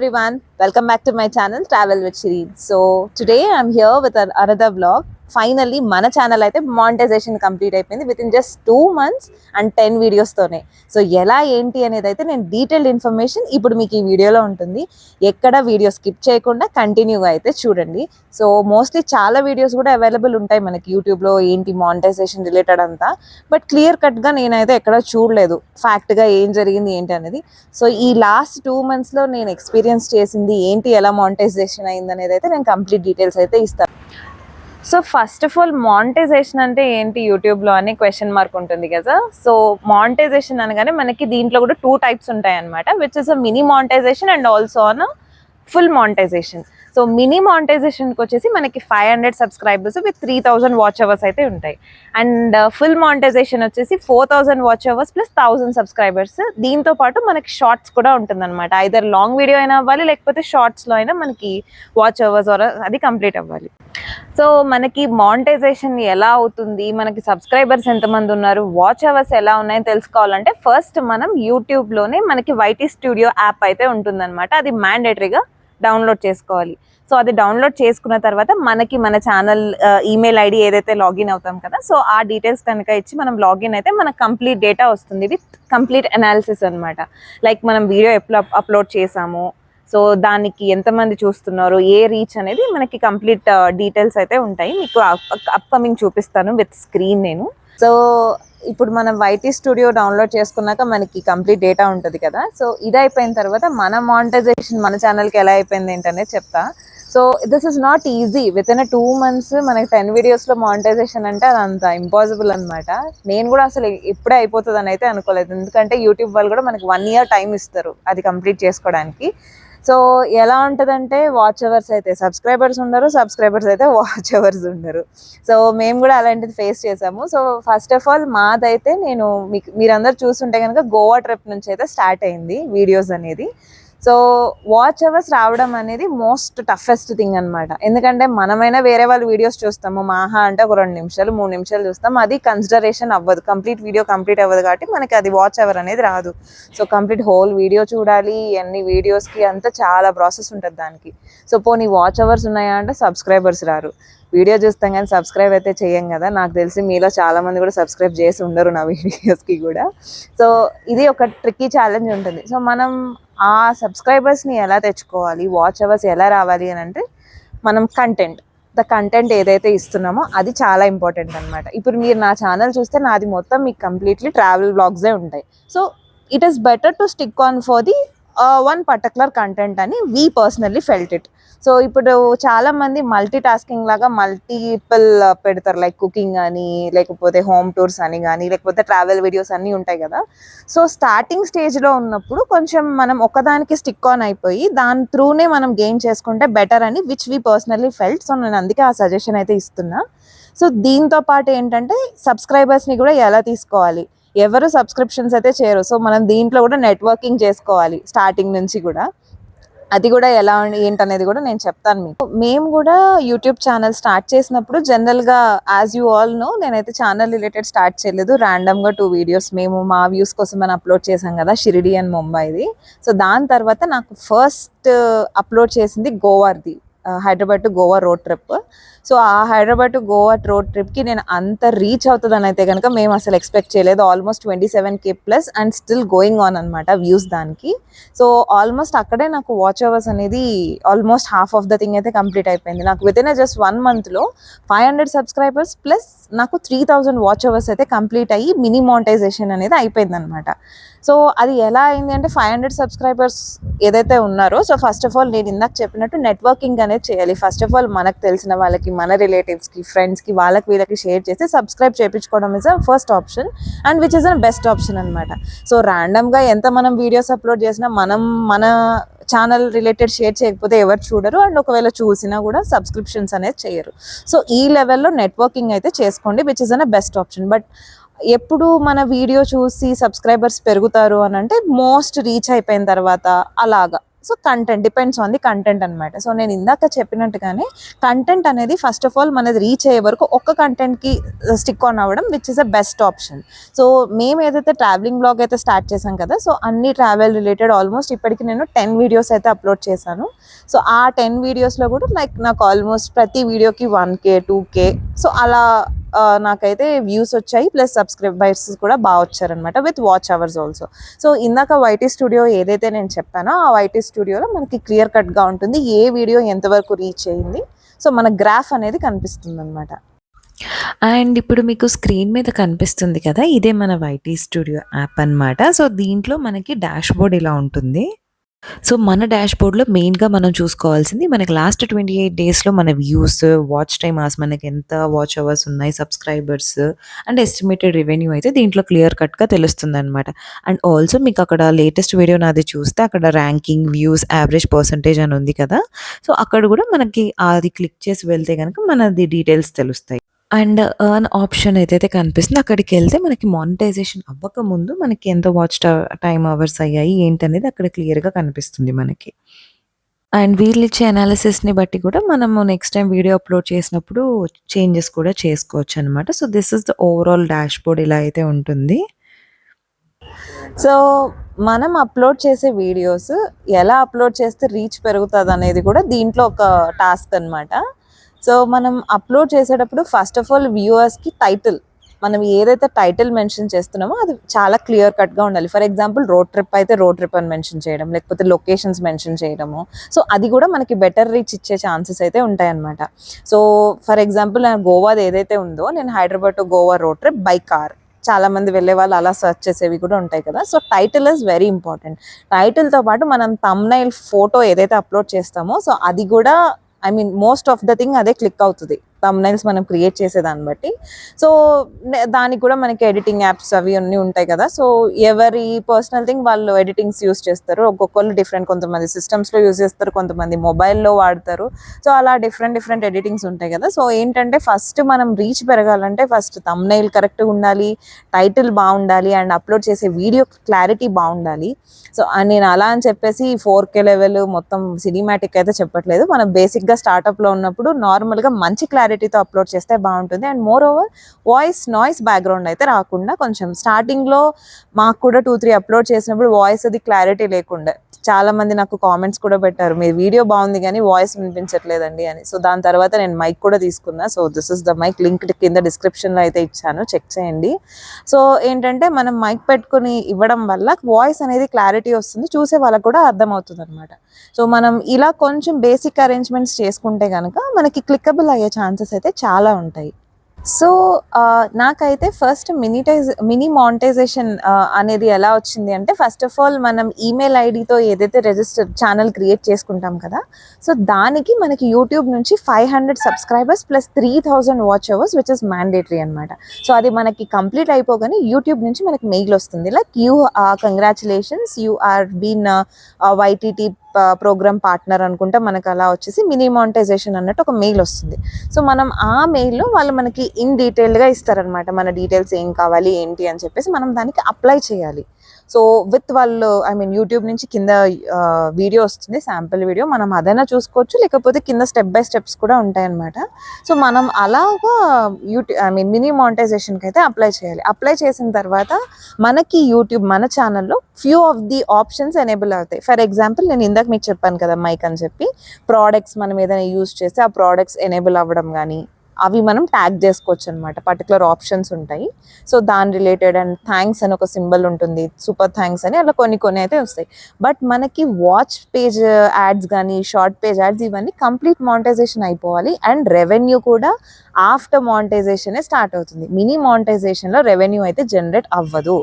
everyone, welcome back to my channel Travel with Shireen. So today I'm here with another vlog. Finally మన channel అయితే monetization complete అయిపోయింది with in just 2 months and 10 వీడియోస్తోనే. So ఎలా ఏంటి అనేది అయితే నేను డీటెయిల్డ్ ఇన్ఫర్మేషన్ ఇప్పుడు మీకు ఈ వీడియోలో ఉంటుంది. ఎక్కడ వీడియో స్కిప్ చేయకుండా కంటిన్యూగా అయితే చూడండి. సో మోస్ట్లీ చాలా వీడియోస్ కూడా అవైలబుల్ ఉంటాయి మనకి యూట్యూబ్లో ఏంటి మానిటైజేషన్ రిలేటెడ్ అంతా. బట్ క్లియర్ కట్గా నేనైతే ఎక్కడ చూడలేదు ఫ్యాక్ట్గా ఏం జరిగింది ఏంటి అనేది. సో ఈ లాస్ట్ 2 monthsలో నేను ఎక్స్పీరియన్స్ చేసింది ఏంటి, ఎలా మానిటైజేషన్ అయింది అనేది అయితే నేను కంప్లీట్ డీటెయిల్స్ అయితే ఇస్తాను. So first of all monetization అంటే ఏంటి యూట్యూబ్లో అని క్వశ్చన్ మార్క్ ఉంటుంది కదా. సో మానిటైజేషన్ అనగానే మనకి దీంట్లో కూడా 2 types ఉంటాయి అనమాట, which is a mini monetization and also an full monetization. So mini మానిటైజేషన్కి వచ్చేసి మనకి 500 సబ్స్క్రైబర్స్ విత్ 3000 వాచ్ అవర్స్ అయితే ఉంటాయి. అండ్ ఫుల్ మానిటైజేషన్ వచ్చేసి 4000 వాచ్ అవర్స్ ప్లస్ 1000 సబ్స్క్రైబర్స్. దీంతో పాటు మనకి షార్ట్స్ కూడా ఉంటుందన్నమాట. ఐదర్ లాంగ్ వీడియో అయినా అవ్వాలి, లేకపోతే షార్ట్స్లో అయినా మనకి వాచ్ అవర్స్ అది కంప్లీట్ అవ్వాలి. సో మనకి మానిటైజేషన్ ఎలా అవుతుంది, మనకి సబ్స్క్రైబర్స్ ఎంతమంది ఉన్నారు, వాచ్ అవర్స్ ఎలా ఉన్నాయని తెలుసుకోవాలంటే ఫస్ట్ మనం యూట్యూబ్లోనే మనకి వైటీ స్టూడియో యాప్ అయితే ఉంటుందన్నమాట. అది మ్యాండేటరీగా డౌన్లోడ్ చేసుకోవాలి. సో అది డౌన్లోడ్ చేసుకున్న తర్వాత మనకి మన ఛానల్ ఈమెయిల్ ఐడి ఏదైతే లాగిన్ అవుతాం కదా, సో ఆ డీటెయిల్స్ కనుక ఇచ్చి మనం లాగిన్ అయితే మనకు కంప్లీట్ డేటా వస్తుంది విత్ కంప్లీట్ అనాలిసిస్ అనమాట. లైక్ మనం వీడియో ఎప్పుడు అప్లోడ్ చేసాము, సో దానికి ఎంతమంది చూస్తున్నారు, ఏ రీచ్ అనేది మనకి కంప్లీట్ డీటెయిల్స్ అయితే ఉంటాయి. మీకు అప్కమింగ్ చూపిస్తాను విత్ స్క్రీన్ నేను. సో ఇప్పుడు మనం వైటీ స్టూడియో డౌన్లోడ్ చేసుకున్నాక మనకి కంప్లీట్ డేటా ఉంటుంది కదా. సో ఇది అయిపోయిన తర్వాత మన మానిటైజేషన్ మన ఛానల్కి ఎలా అయిపోయింది ఏంటనేది చెప్తా. So this is not easy. With in 2 months మనకి 10 వీడియోస్లో మానిటైజేషన్ అంటే అది అంత ఇంపాసిబుల్ అనమాట. నేను కూడా అసలు ఇప్పుడే అయిపోతుంది అని అయితే అనుకోలేదు, ఎందుకంటే యూట్యూబ్ వాళ్ళు కూడా మనకి 1 year టైం ఇస్తారు అది కంప్లీట్ చేసుకోవడానికి. సో ఎలా ఉంటుందంటే వాచ్ అవర్స్ అయితే సబ్స్క్రైబర్స్ ఉండరు, సబ్స్క్రైబర్స్ అయితే వాచ్ అవర్స్ ఉండరు. సో మేము కూడా అలాంటిది ఫేస్ చేసాము. సో ఫస్ట్ ఆఫ్ ఆల్ మాదైతే నేను మీరందరూ చూస్తుంటే కనుక గోవా ట్రిప్ నుంచి అయితే స్టార్ట్ అయింది వీడియోస్ అనేది. సో వాచ్ అవర్స్ రావడం అనేది మోస్ట్ టఫెస్ట్ థింగ్ అనమాట. ఎందుకంటే మనమైనా వేరే వాళ్ళు వీడియోస్ చూస్తాము, మాహా అంటే ఒక 2 నిమిషాలు 3 నిమిషాలు చూస్తాం, అది కన్సిడరేషన్ అవ్వదు, కంప్లీట్ వీడియో కంప్లీట్ అవ్వదు కాబట్టి మనకి అది వాచ్ అవర్ అనేది రాదు. సో కంప్లీట్ హోల్ వీడియో చూడాలి, అన్ని వీడియోస్కి అంతా చాలా ప్రాసెస్ ఉంటుంది దానికి. సో పోనీ వాచ్ అవర్స్ ఉన్నాయా అంటే సబ్స్క్రైబర్స్ రారు. వీడియో చూస్తాం కానీ సబ్స్క్రైబ్ అయితే చేయం కదా. నాకు తెలిసి మీలో చాలామంది కూడా సబ్స్క్రైబ్ చేసి ఉండరు నా వీడియోస్కి కూడా. సో ఇది ఒక ట్రిక్కీ ఛాలెంజ్ ఉంటుంది. సో మనం ఆ సబ్స్క్రైబర్స్ని ఎలా తెచ్చుకోవాలి, వాచ్ అవర్స్ ఎలా రావాలి అని అంటే మనం ద కంటెంట్ ఏదైతే ఇస్తున్నామో అది చాలా ఇంపార్టెంట్ అనమాట. ఇప్పుడు మీరు నా ఛానల్ చూస్తే నాది మొత్తం మీకు కంప్లీట్లీ ట్రావెల్ బ్లాగ్సే ఉంటాయి. So it is better to stick on for the one particular content అని we personally felt it. So ఇప్పుడు చాలామంది మల్టీ టాస్కింగ్ లాగా మల్టిపుల్ పెడతారు, లైక్ కుకింగ్ అని, లేకపోతే హోమ్ టూర్స్ అని కానీ, లేకపోతే ట్రావెల్ వీడియోస్ అన్నీ ఉంటాయి కదా. సో స్టార్టింగ్ స్టేజ్లో ఉన్నప్పుడు కొంచెం మనం ఒకదానికి స్టిక్ ఆన్ అయిపోయి దాని త్రూనే మనం గెయిన్ చేసుకుంటే బెటర్ అని which we personally felt. So నేను అందుకే ఆ సజెషన్ అయితే ఇస్తున్నా. సో దీంతో పాటు ఏంటంటే సబ్స్క్రైబర్స్ని కూడా ఎలా తీసుకోవాలి, ఎవరు సబ్స్క్రిప్షన్స్ అయితే చేయరు. సో మనం దీంట్లో కూడా నెట్వర్కింగ్ చేసుకోవాలి స్టార్టింగ్ నుంచి కూడా. అది కూడా ఎలా ఏంటనేది కూడా నేను చెప్తాను మీకు. మేము కూడా యూట్యూబ్ ఛానల్ స్టార్ట్ చేసినప్పుడు జనరల్గా యాజ్ యూ ఆల్ నో నేనైతే ఛానల్ రిలేటెడ్ స్టార్ట్ చేయలేదు. ర్యాండమ్గా 2 వీడియోస్ మేము మా వ్యూస్ కోసం అని అప్లోడ్ చేసాం కదా, షిరిడి అండ్ ముంబైది. సో దాని తర్వాత నాకు ఫస్ట్ అప్లోడ్ చేసింది గోవాది, Hyderabad to Goa road trip. So ఆ హైదరాబాద్ టు గోవా రోడ్ ట్రిప్కి నేను అంత రీచ్ అవుతుందని అయితే కనుక మేము అసలు ఎక్స్పెక్ట్ చేయలేదు. Almost 27K plus and still going on అనమాట వ్యూస్ దానికి. సో ఆల్మోస్ట్ అక్కడే నాకు వాచ్ అవర్స్ అనేది almost half of the thing అయితే కంప్లీట్ అయిపోయింది. నాకు with in just 1 monthలో 500 subscribers plus నాకు 3000 వాచ్ అవర్స్ అయితే కంప్లీట్ అయ్యి మినీ మానిటైజేషన్ అనేది అయిపోయింది అనమాట. సో అది ఎలా అయింది అంటే 500 సబ్స్క్రైబర్స్ ఏదైతే ఉన్నారో, సో ఫస్ట్ ఆఫ్ ఆల్ నేను ఇందాక చెప్పినట్టు నెట్వర్కింగ్ అనేది చేయాలి. ఫస్ట్ ఆఫ్ ఆల్ మనకు తెలిసిన వాళ్ళకి, మన రిలేటివ్స్కి, ఫ్రెండ్స్కి, వాళ్ళకి వీళ్ళకి షేర్ చేసి సబ్స్క్రైబ్ చేయించుకోవడం is a first option and which is a best option అనమాట. సో ర్యాండమ్గా ఎంత మనం వీడియోస్ అప్లోడ్ చేసినా మనం మన ఛానల్ రిలేటెడ్ షేర్ చేయకపోతే ఎవరు చూడరు, అండ్ ఒకవేళ చూసినా కూడా సబ్స్క్రిప్షన్స్ అనేది చేయరు. సో ఈ లెవెల్లో నెట్వర్కింగ్ అయితే చేసుకోండి which is a best option. But ఎప్పుడు మన వీడియో చూసి సబ్స్క్రైబర్స్ పెరుగుతారు అని అంటే మోస్ట్ రీచ్ అయిపోయిన తర్వాత అలాగా so content depends on the content అనమాట. సో నేను ఇందాక చెప్పినట్టుగానే కంటెంట్ అనేది ఫస్ట్ ఆఫ్ ఆల్ మనది రీచ్ అయ్యే వరకు ఒక్క కంటెంట్కి స్టిక్ ఆన్ అవ్వడం which is a best option. So మేము ఏదైతే ట్రావెలింగ్ బ్లాగ్ అయితే స్టార్ట్ చేసాం కదా, సో అన్ని ట్రావెల్ రిలేటెడ్ ఆల్మోస్ట్ ఇప్పటికి నేను 10 వీడియోస్ అయితే అప్లోడ్ చేశాను. సో ఆ 10 వీడియోస్లో కూడా లైక్ నాకు ఆల్మోస్ట్ ప్రతి వీడియోకి 1K 2K సో అలా నాకైతే వ్యూస్ వచ్చాయి, ప్లస్ సబ్స్క్రైబర్స్ కూడా బాగా వచ్చారనమాట with watch hours also. So ఇందాక వైటీ స్టూడియో ఏదైతే నేను చెప్పానో ఆ వైటీ స్టూడియోలో మనకి క్లియర్ కట్గా ఉంటుంది ఏ వీడియో ఎంతవరకు రీచ్ అయ్యింది. సో మన గ్రాఫ్ అనేది కనిపిస్తుంది అనమాట. అండ్ ఇప్పుడు మీకు స్క్రీన్ మీద కనిపిస్తుంది కదా, ఇదే మన వైటీ స్టూడియో యాప్ అన్నమాట. సో దీంట్లో మనకి డాష్‌బోర్డ్ ఇలా ఉంటుంది. సో మన డాష్‌బోర్డ్‌లో మెయిన్‌గా మనం చూసుకోవాల్సింది మనకి లాస్ట్ 28 డేస్‌లో మన వ్యూస్, వాచ్ టైమ్ అవర్స్, మనకి ఎంత వాచ్ అవర్స్ ఉన్నాయి, సబ్స్క్రైబర్స్ అండ్ ఎస్టిమేటెడ్ రెవెన్యూ అయితే దీంట్లో క్లియర్ కట్‌గా తెలుస్తుందనమాట. అండ్ ఆల్సో మీకు అక్కడ లేటెస్ట్ వీడియో నాది చూస్తే అక్కడ ర్యాంకింగ్, వ్యూస్, యావరేజ్ పర్సెంటేజ్ అని ఉంది కదా, సో అక్కడ కూడా మనకి అది క్లిక్ చేసి వెళ్తే గనుక మనది డీటెయిల్స్ తెలుస్తాయి. అండ్ ఎర్న్ ఆప్షన్ ఏదైతే కనిపిస్తుందో అక్కడికెళ్తే మనకి మానిటైజేషన్ అవ్వకముందు మనకి ఎంత వాచ్ టైమ్ అవర్స్ అయ్యాయి ఏంటనేది అక్కడ క్లియర్‌గా కనిపిస్తుంది మనకి. అండ్ వీళ్ళిచ్చే అనాలిసిస్‌ని బట్టి కూడా మనము నెక్స్ట్ టైమ్ వీడియో అప్‌లోడ్ చేసినప్పుడు చేంజెస్ కూడా చేసుకోవచ్చనమాట. So this is the overall dashboard ఇలా అయితే ఉంటుంది. సో మనం అప్లోడ్ చేసే వీడియోస్ ఎలా అప్లోడ్ చేస్తే రీచ్ పెరుగుతుంది అనేది కూడా దీంట్లో ఒక టాస్క్ అనమాట. సో మనం అప్లోడ్ చేసేటప్పుడు ఫస్ట్ ఆఫ్ ఆల్ వ్యూవర్స్కి టైటిల్, మనం ఏదైతే టైటిల్ మెన్షన్ చేస్తున్నామో అది చాలా క్లియర్ కట్గా ఉండాలి. ఫర్ ఎగ్జాంపుల్ రోడ్ ట్రిప్ అయితే రోడ్ ట్రిప్ అని మెన్షన్ చేయడం, లేకపోతే లొకేషన్స్ మెన్షన్ చేయడము. సో అది కూడా మనకి బెటర్ రీచ్ ఇచ్చే ఛాన్సెస్ అయితే ఉంటాయన్నమాట. సో ఫర్ ఎగ్జాంపుల్ గోవాది ఏదైతే ఉందో, నేను Hyderabad to Goa road trip by car, చాలా మంది వెళ్ళే వాళ్ళు అలా సెర్చ్ చేసేవి కూడా ఉంటాయి కదా. So title is very important. టైటిల్తో పాటు మనం థంబ్నైల్ ఫోటో ఏదైతే అప్లోడ్ చేస్తామో సో అది కూడా మోస్ట్ ఆఫ్ ద థింగ్ అదే క్లిక్ అవుతుంది థంబ్నైల్స్ మనం క్రియేట్ చేసేదాన్ని బట్టి. సో దానికి కూడా మనకి ఎడిటింగ్ యాప్స్ అవి అన్నీ ఉంటాయి కదా. సో ఎవరి పర్సనల్ థింగ్ వాళ్ళు ఎడిటింగ్స్ యూస్ చేస్తారు. ఒక్కొక్కళ్ళు డిఫరెంట్, కొంతమంది సిస్టమ్స్లో యూస్ చేస్తారు, కొంతమంది మొబైల్లో వాడతారు. సో అలా డిఫరెంట్ ఎడిటింగ్స్ ఉంటాయి కదా. సో ఏంటంటే ఫస్ట్ మనం రీచ్ పెరగాలంటే ఫస్ట్ థంబ్నైల్ కరెక్ట్గా ఉండాలి, టైటిల్ బాగుండాలి, అండ్ అప్లోడ్ చేసే వీడియో క్లారిటీ బాగుండాలి. సో నేను అలా అని చెప్పేసి 4K లెవెల్ మొత్తం సినిమాటిక్ అయితే చెప్పట్లేదు. మనం బేసిక్గా స్టార్టప్లో ఉన్నప్పుడు నార్మల్గా మంచి క్లారిటీతో అప్లోడ్ చేస్తే బాగుంటుంది. And more over noise background అయితే రాకుండా, కొంచెం స్టార్టింగ్లో మాకు కూడా 2-3 అప్లోడ్ చేసినప్పుడు వాయిస్ అది క్లారిటీ లేకుండా చాలా మంది నాకు కామెంట్స్ కూడా పెట్టారు, మీ వీడియో బాగుంది కానీ వాయిస్ వినిపించట్లేదండి అని. సో దాని తర్వాత నేను మైక్ కూడా తీసుకున్నా. So this is the mic, link కింద డిస్క్రిప్షన్లో అయితే ఇచ్చాను, చెక్ చేయండి. సో ఏంటంటే మనం మైక్ పెట్టుకుని ఇవ్వడం వల్ల వాయిస్ అనేది క్లారిటీ వస్తుంది, చూసే వాళ్ళకు కూడా అర్థమవుతుంది అనమాట. సో మనం ఇలా కొంచెం బేసిక్ అరేంజ్మెంట్స్ చేసుకుంటే కనుక మనకి క్లిక్కబుల్ అయ్యే ఛాన్సెస్ అయితే చాలా ఉంటాయి. సో నాకైతే ఫస్ట్ మినీ మానిటైజేషన్ అనేది ఎలా వచ్చింది అంటే, ఫస్ట్ ఆఫ్ ఆల్ మనం ఈమెయిల్ ఐడితో ఏదైతే రిజిస్టర్ ఛానల్ క్రియేట్ చేసుకుంటాం కదా, సో దానికి మనకి యూట్యూబ్ నుంచి 500 subscribers plus 3000 watch hours which is mandatory అనమాట. సో అది మనకి కంప్లీట్ అయిపోగానే యూట్యూబ్ నుంచి మనకి మెయిల్ వస్తుంది, like congratulations you are been YTT program partner అనుకుంటే మనకు అలా వచ్చేసి మినీ మానిటైజేషన్ అన్నట్టు ఒక మెయిల్ వస్తుంది. సో మనం ఆ మెయిల్లో వాళ్ళు మనకి ఇన్ డీటెయిల్డ్గా ఇస్తారనమాట, మన డీటెయిల్స్ ఏం కావాలి ఏంటి అని చెప్పేసి మనం దానికి అప్లై చేయాలి. సో విత్ వాళ్ళు యూట్యూబ్ నుంచి కింద వీడియో వస్తుంది, శాంపిల్ వీడియో, మనం అదైనా చూసుకోవచ్చు, లేకపోతే కింద స్టెప్ బై స్టెప్స్ కూడా ఉంటాయన్నమాట. సో మనం అలాగా మినీ మానిటైజేషన్కి అయితే అప్లై చేయాలి. అప్లై చేసిన తర్వాత మనకి యూట్యూబ్ మన ఛానల్లో few of the options enable అవుతాయి. ఫర్ ఎగ్జాంపుల్ నేను ఇందాక మీకు చెప్పాను కదా మైక్ అని చెప్పి, ప్రోడక్ట్స్ మనం ఏదైనా యూజ్ చేస్తే ఆ ప్రోడక్ట్స్ ఎనేబుల్ అవ్వడం కానీ అవి మనం ట్యాగ్ చేసుకోవచ్చు అనమాట. పర్టికులర్ ఆప్షన్స్ ఉంటాయి. సో దాని రిలేటెడ్ అండ్ థ్యాంక్స్ అని ఒక సింబల్ ఉంటుంది, సూపర్ థ్యాంక్స్ అని, అలా కొన్ని అయితే వస్తాయి. బట్ మనకి వాచ్ పేజ్ యాడ్స్ కానీ షార్ట్ పేజ్ యాడ్స్ ఇవన్నీ కంప్లీట్ మానిటైజేషన్ అయిపోవాలి. అండ్ రెవెన్యూ కూడా ఆఫ్టర్ మానిటైజేషనే స్టార్ట్ అవుతుంది. మినీ మానిటైజేషన్లో రెవెన్యూ అయితే జనరేట్ అవ్వదు.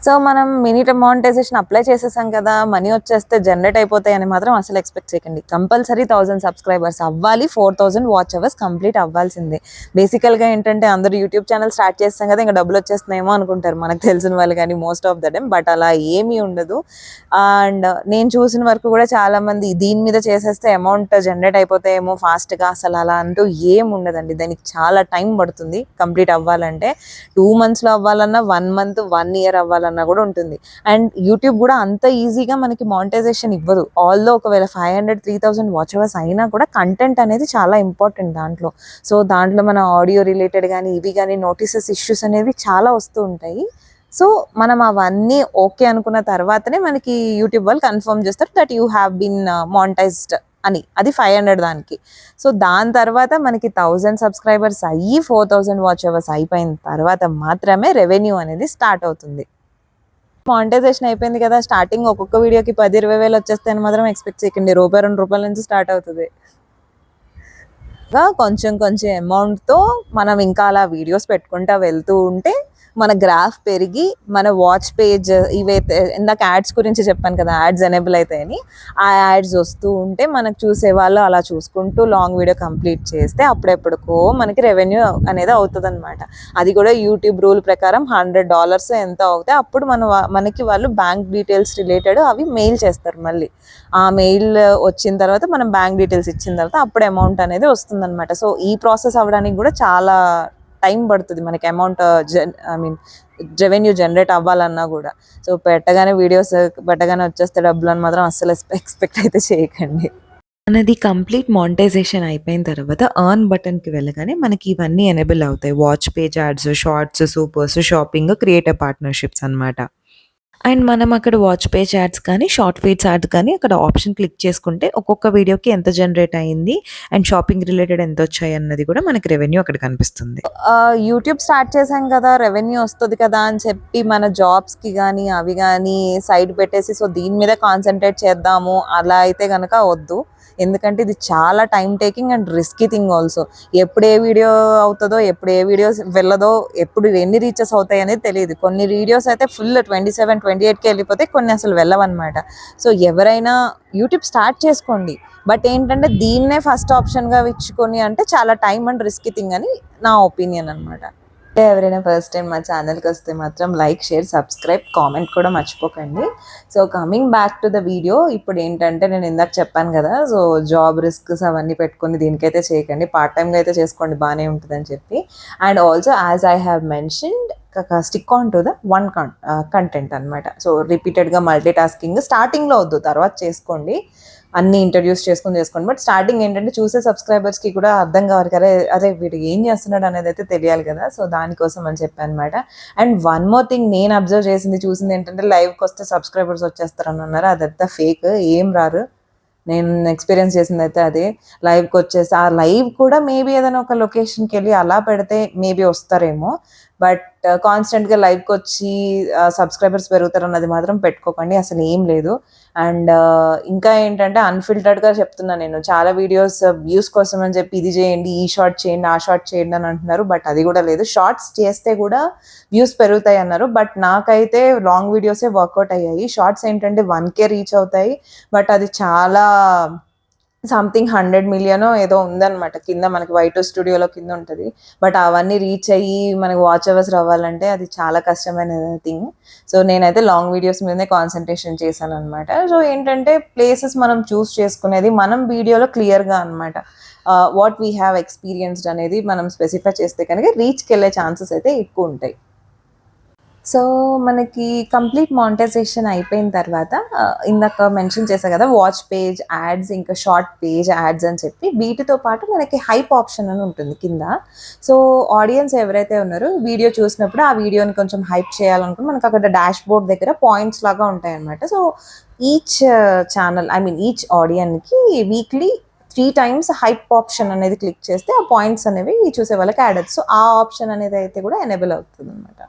సో మనం మినీ మానిటైజేషన్ అప్లై చేసేసాం కదా, మనీ వచ్చేస్తే జనరేట్ అయిపోతాయి అని మాత్రం అసలు ఎక్స్పెక్ట్ చేయకండి. కంపల్సరీ 1000 సబ్స్క్రైబర్స్ అవ్వాలి, 4000 వాచ్ అవర్స్ కంప్లీట్ అవ్వాల్సిందే. బేసికల్గా ఏంటంటే అందరూ యూట్యూబ్ ఛానల్ స్టార్ట్ చేస్తాం కదా, ఇంకా డబ్బులు వచ్చేస్తున్నాయేమో అనుకుంటారు మనకు తెలిసిన వాళ్ళు కానీ most of the time, but అలా ఏమీ ఉండదు. అండ్ నేను చూసిన వరకు కూడా చాలామంది దీని మీద చేసేస్తే అమౌంట్ జనరేట్ అయిపోతాయేమో ఫాస్ట్గా, అసలు అలా అంటూ ఏం ఉండదండి. దానికి చాలా టైం పడుతుంది కంప్లీట్ అవ్వాలంటే. 2 monthsలో అవ్వాలన్నా, 1 month 1 year అవ్వాలన్నా చేసుకోవాలన్నా కూడా ఉంటుంది. అండ్ యూట్యూబ్ కూడా అంత ఈజీగా మనకి మానిటైజేషన్ ఇవ్వదు. ఆల్దో ఒకవేళ 500-3000 వాచ్ అవర్స్ అయినా కూడా కంటెంట్ అనేది చాలా ఇంపార్టెంట్ దాంట్లో. సో దాంట్లో మన ఆడియో రిలేటెడ్ కానీ ఇవి కానీ నోటీసెస్ ఇష్యూస్ అనేవి చాలా వస్తూ ఉంటాయి. సో మనం అవన్నీ ఓకే అనుకున్న తర్వాతనే మనకి యూట్యూబ్ వాళ్ళు కన్ఫర్మ్ చేస్తారు that you have been monetized అని. అది 500 దానికి. సో దాని తర్వాత మనకి 1000 సబ్స్క్రైబర్స్ అయ్యి 4000 వాచ్ అవర్స్ అయిపోయిన తర్వాత మాత్రమే రెవెన్యూ అనేది స్టార్ట్ అవుతుంది. మానిటైజేషన్ అయిపోయింది కదా, స్టార్టింగ్ ఒక్కొక్క వీడియోకి 10-20 వేలు వచ్చేస్తాయని మాత్రం ఎక్స్పెక్ట్ చేయకండి. ₹1-2 నుంచి స్టార్ట్ అవుతుంది. కొంచెం కొంచెం అమౌంట్తో మనం ఇంకా అలా వీడియోస్ పెట్టుకుంటా వెళ్తూ ఉంటే మన గ్రాఫ్ పెరిగి మన వాచ్ పేజ్ ఇవైతే ఇందాక యాడ్స్ గురించి చెప్పాను కదా, యాడ్స్ ఎనేబుల్ అవుతాయని, ఆ యాడ్స్ వస్తూ ఉంటే మనకు చూసేవాళ్ళు అలా చూసుకుంటూ లాంగ్ వీడియో కంప్లీట్ చేస్తే అప్పుడెప్పుడుకో మనకి రెవెన్యూ అనేది అవుతుంది అనమాట. అది కూడా యూట్యూబ్ రూల్ ప్రకారం $100 ఎంత అవుతాయి. అప్పుడు మనకి వాళ్ళు బ్యాంక్ డీటెయిల్స్ రిలేటెడ్ అవి మెయిల్ చేస్తారు. మళ్ళీ ఆ మెయిల్ వచ్చిన తర్వాత మనం బ్యాంక్ డీటెయిల్స్ ఇచ్చిన తర్వాత అప్పుడు అమౌంట్ అనేది వస్తుందన్నమాట. సో ఈ ప్రాసెస్ అవ్వడానికి కూడా చాలా టైం పడుతుంది మనకి అమౌంట్ రెవెన్యూ జనరేట్ అవ్వాలన్నా కూడా. సో పెట్టగానే వీడియోస్ పెట్టగానే వచ్చేస్తే డబ్బులు అని మాత్రం అస్సలు ఎక్స్పెక్ట్ అయితే చేయకండి. మనది కంప్లీట్ మానిటైజేషన్ అయిపోయిన తర్వాత ఎర్న్ బటన్‌కి వెళ్ళగానే మనకి ఇవన్నీ ఎనేబుల్ అవుతాయి. Watch page ads, shorts, supers, shopping, creator partnerships అన్నమాట. అండ్ మనం అక్కడ వాచ్ పేజ్ యాడ్స్ కానీ, షార్ట్ ఫీడ్స్ యాడ్స్ కానీ అక్కడ ఆప్షన్ క్లిక్ చేసుకుంటే ఒక్కొక్క వీడియోకి ఎంత జనరేట్ అయింది అండ్ షాపింగ్ రిలేటెడ్ ఎంత వచ్చాయి అన్నది కూడా మనకి రెవెన్యూ అక్కడ కనిపిస్తుంది. యూట్యూబ్ స్టార్ట్ చేసాం కదా, రెవెన్యూ వస్తుంది కదా అని చెప్పి మన జాబ్స్కి కానీ అవి కానీ సైడ్ పెట్టేసి సో దీని మీద కాన్సన్ట్రేట్ చేద్దాము అలా అయితే కనుక వద్దు. ఎందుకంటే ఇది చాలా time taking and risky thing also. ఎప్పుడు ఏ వీడియో అవుతుందో, ఎప్పుడు ఏ వీడియోస్ వెళ్ళదో, ఎప్పుడు ఎన్ని రీచెస్ అవుతాయి అనేది తెలియదు. కొన్ని వీడియోస్ అయితే ఫుల్ 27-28కి వెళ్ళిపోతే, కొన్ని అసలు వెళ్ళవన్నమాట. సో ఎవరైనా యూట్యూబ్ స్టార్ట్ చేసుకోండి, బట్ ఏంటంటే దీన్నే ఫస్ట్ ఆప్షన్గా ఇచ్చుకొని అంటే చాలా టైం అండ్ రిస్కీ థింగ్ అని నా ఒపీనియన్ అనమాట. ఎవరైనా ఫస్ట్ టైం మా ఛానల్కి వస్తే మాత్రం లైక్, షేర్, సబ్స్క్రైబ్, కామెంట్ కూడా మర్చిపోకండి. So coming back to the video, ఇప్పుడు ఏంటంటే నేను ఇందాక చెప్పాను కదా, సో జాబ్ రిస్క్స్ అవన్నీ పెట్టుకొని దీనికైతే చేయకండి, పార్ట్ టైమ్గా అయితే చేసుకోండి, బాగానే ఉంటుందని చెప్పి. And also as I have mentioned, stick on to the one content అనమాట. సో రిపీటెడ్గా మల్టీ టాస్కింగ్ స్టార్టింగ్లో వద్దు, తర్వాత చేసుకోండి, అన్ని ఇంట్రడ్యూస్ చేసుకోండి. బట్ స్టార్టింగ్ ఏంటంటే చూసే సబ్స్క్రైబర్స్కి కూడా అర్థం కావాలి కదా, అదే వీడు ఏం చేస్తున్నాడు అనేది అయితే తెలియాలి కదా. సో దానికోసం అని చెప్పాను అనమాట. అండ్ వన్ మోర్ థింగ్ నేను అబ్జర్వ్ చూసింది ఏంటంటే లైవ్కి వస్తే సబ్స్క్రైబర్స్ వచ్చేస్తారని అన్నారు. అదంతా ఫేక్, ఏం రారు. నేను ఎక్స్పీరియన్స్ చేసింది అయితే అదే. లైవ్కి వచ్చేసి ఆ లైవ్ కూడా మేబీ ఏదైనా ఒక లొకేషన్కి వెళ్ళి అలా పెడితే మేబీ వస్తారేమో, బట్ కాన్స్టెంట్గా లైవ్కి వచ్చి సబ్స్క్రైబర్స్ పెరుగుతారు అన్నది మాత్రం పెట్టుకోకండి, అసలు ఏం లేదు. అండ్ ఇంకా ఏంటంటే అన్ఫిల్టర్డ్గా చెప్తున్నా నేను, చాలా వీడియోస్ వ్యూస్ కోసం అని చెప్పి ఇది చేయండి, ఈ షార్ట్ చేయండి, ఆ షార్ట్ చేయండి అని అంటున్నారు, బట్ అది కూడా లేదు. షార్ట్స్ చేస్తే కూడా వ్యూస్ పెరుగుతాయి అన్నారు, బట్ నాకైతే లాంగ్ వీడియోసే వర్కౌట్ అయ్యాయి. షార్ట్స్ ఏంటంటే 1K రీచ్ అవుతాయి, బట్ అది చాలా సంథింగ్ 100 మిలియన్ ఏదో ఉందన్నమాట కింద, మనకి Y2 స్టూడియోలో కింద ఉంటుంది. బట్ అవన్నీ రీచ్ అయ్యి మనకి వాచ్ అవర్స్ రావాలంటే అది చాలా కష్టమైన థింగ్. సో నేనైతే లాంగ్ వీడియోస్ మీదనే కాన్సన్ట్రేషన్ చేశాను అనమాట. సో ఏంటంటే ప్లేసెస్ మనం చూస్ చేసుకునేది మనం వీడియోలో క్లియర్గా అనమాట, వాట్ వీ హ్యావ్ ఎక్స్పీరియన్స్డ్ అనేది మనం స్పెసిఫై చేస్తే కనుక రీచ్కి వెళ్ళే ఛాన్సెస్ అయితే ఎక్కువ ఉంటాయి. సో మనకి కంప్లీట్ మానిటైజేషన్ అయిపోయిన తర్వాత ఇందాక మెన్షన్ చేశా కదా, వాచ్ పేజ్ యాడ్స్, ఇంకా షార్ట్ పేజ్ యాడ్స్ అని చెప్పి, వీటితో పాటు మనకి హైప్ ఆప్షన్ అని ఉంటుంది కింద. సో ఆడియన్స్ ఎవరైతే ఉన్నారో వీడియో చూసినప్పుడు ఆ వీడియోని కొంచెం హైప్ చేయాలనుకుంటే మనకు అక్కడ డాష్ బోర్డ్ దగ్గర పాయింట్స్ లాగా ఉంటాయి అన్నమాట. సో ఈచ్ ఛానల్, ఈచ్ ఆడియన్కి వీక్లీ 3 times హైప్ ఆప్షన్ అనేది క్లిక్ చేస్తే ఆ పాయింట్స్ అనేవి చూసే వాళ్ళకి యాడ్ అవుతుంది. సో ఆ ఆప్షన్ అనేది అయితే కూడా ఎనేబుల్ అవుతుంది అనమాట.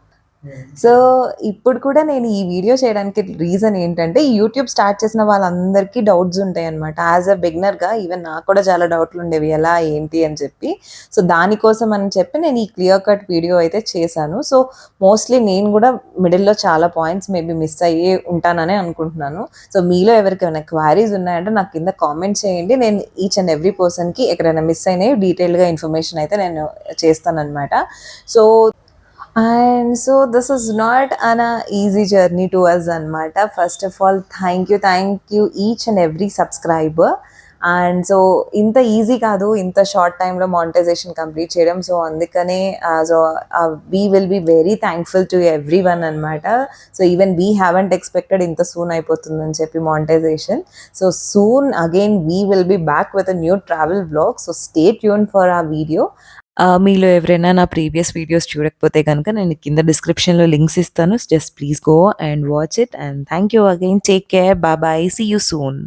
సో ఇప్పుడు కూడా నేను ఈ వీడియో చేయడానికి రీజన్ ఏంటంటే, యూట్యూబ్ స్టార్ట్ చేసిన వాళ్ళందరికీ డౌట్స్ ఉంటాయి అనమాట. యాజ్ అ బిగినర్గా ఈవెన్ నాకు కూడా చాలా డౌట్లు ఉండేవి, ఎలా ఏంటి అని చెప్పి. సో దానికోసం అని చెప్పి నేను ఈ క్లియర్ కట్ వీడియో అయితే చేశాను. సో మోస్ట్లీ నేను కూడా మిడిల్లో చాలా పాయింట్స్ మేబీ మిస్ అయ్యి ఉంటానని అనుకుంటున్నాను. సో మీలో ఎవరికైనా క్వారీస్ ఉన్నాయంటే నాకు కింద కామెంట్ చేయండి, నేను ఈచ్ అండ్ ఎవ్రీ పర్సన్కి ఎక్కడైనా మిస్ అయినాయి డీటెయిల్గా ఇన్ఫర్మేషన్ అయితే నేను చేస్తానన్నమాట. So and so this is not an easy journey to us anamata. First of all, thank you each and every subscriber. And so ఇంత ఈజీ కాదు ఇంత షార్ట్ టైంలో మానిటైజేషన్ కంప్లీట్ చేయడం. సో అందుకనే so we will be very thankful to everyone అనమాట. So even we haven't expected ఇంత soon అయిపోతుందని చెప్పి monetization. So soon again we will be back with a new travel vlog. So stay tune for a video. మీలో ఎవరైనా నా previous videos చూడకపోతే కనుక నేను కింద డిస్క్రిప్షన్‌లో లింక్స్ ఇస్తాను. Just please go and watch it. And thank you again. Take care. Bye bye. See you soon.